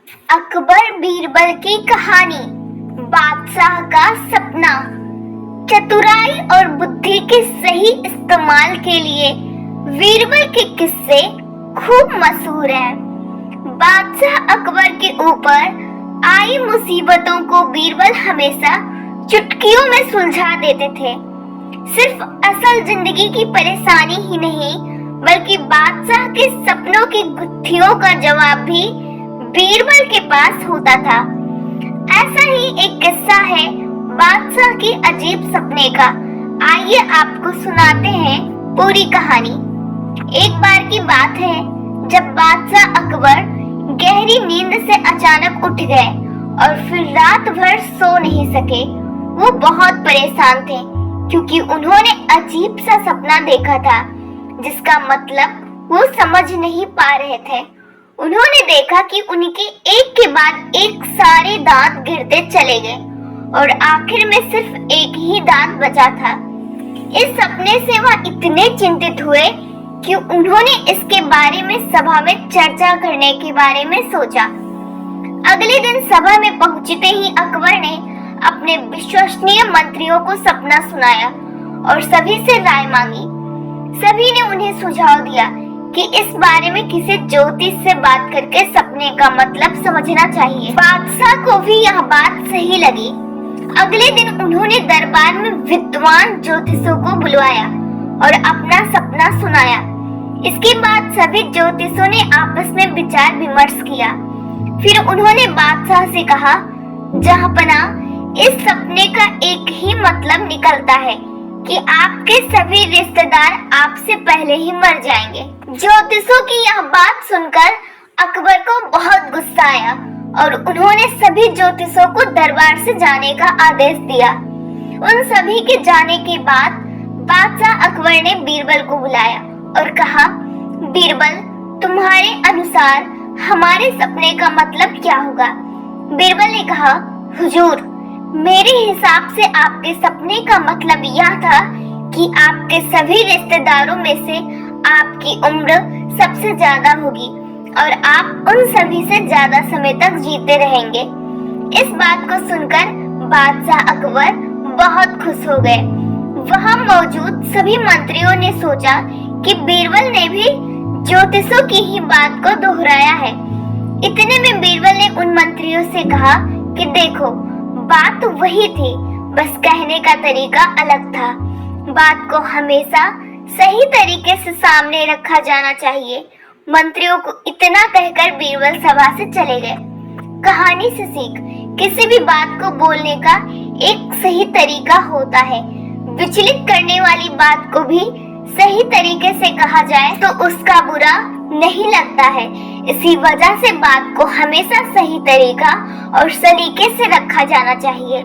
अकबर बीरबल की कहानी। बादशाह का सपना। चतुराई और बुद्धि के सही इस्तेमाल के लिए बीरबल के किस्से खूब मशहूर हैं। बादशाह अकबर के ऊपर आई मुसीबतों को बीरबल हमेशा चुटकियों में सुलझा देते थे। सिर्फ असल जिंदगी की परेशानी ही नहीं, बल्कि बादशाह के सपनों की गुत्थियों का जवाब भी बीरबल के पास होता था। ऐसा ही एक किस्सा है बादशाह के अजीब सपने का। आइए आपको सुनाते हैं पूरी कहानी। एक बार की बात है जब बादशाह अकबर गहरी नींद से अचानक उठ गए और फिर रात भर सो नहीं सके। वो बहुत परेशान थे क्योंकि उन्होंने अजीब सा सपना देखा था जिसका मतलब वो समझ नहीं पा रहे थे। उन्होंने देखा कि उनके एक के बाद एक सारे दांत गिरते चले गए और आखिर में सिर्फ एक ही दांत बचा था। इस सपने से वह इतने चिंतित हुए कि उन्होंने इसके बारे में सभा में चर्चा करने के बारे में सोचा। अगले दिन सभा में पहुंचते ही अकबर ने अपने विश्वसनीय मंत्रियों को सपना सुनाया और सभी से राय मांगी। सभी ने उन्हें सुझाव दिया कि इस बारे में किसी ज्योतिष से बात करके सपने का मतलब समझना चाहिए। बादशाह को भी यह बात सही लगी। अगले दिन उन्होंने दरबार में विद्वान ज्योतिषों को बुलवाया और अपना सपना सुनाया। इसके बाद सभी ज्योतिषों ने आपस में विचार विमर्श किया। फिर उन्होंने बादशाह से कहा, जहांपना, इस सपने का एक ही मतलब निकलता है कि आपके सभी रिश्तेदार आपसे पहले ही मर जाएंगे। ज्योतिषों की यह बात सुनकर अकबर को बहुत गुस्सा आया और उन्होंने सभी ज्योतिषों को दरबार से जाने का आदेश दिया। उन सभी के जाने के बाद बादशाह अकबर ने बीरबल को बुलाया और कहा, बीरबल, तुम्हारे अनुसार हमारे सपने का मतलब क्या होगा? बीरबल ने कहा, हुजूर, मेरे हिसाब से आपके सपने का मतलब यह था कि आपके सभी रिश्तेदारों में से आपकी उम्र सबसे ज्यादा होगी और आप उन सभी से ज्यादा समय तक जीते रहेंगे। इस बात को सुनकर बादशाह अकबर बहुत खुश हो गए। वहां मौजूद सभी मंत्रियों ने सोचा कि बीरबल ने भी ज्योतिषों की ही बात को दोहराया है। इतने में बीरबल ने उन मंत्रियों से कहा कि देखो, बात वही थी, बस कहने का तरीका अलग था। बात को हमेशा सही तरीके से सामने रखा जाना चाहिए। मंत्रियों को इतना कहकर बीरबल सभा से चले गए। कहानी से सीख, किसी भी बात को बोलने का एक सही तरीका होता है। विचलित करने वाली बात को भी सही तरीके से कहा जाए तो उसका बुरा नहीं लगता है। इसी वजह से बात को हमेशा सही तरीका और सलीके से रखा जाना चाहिए।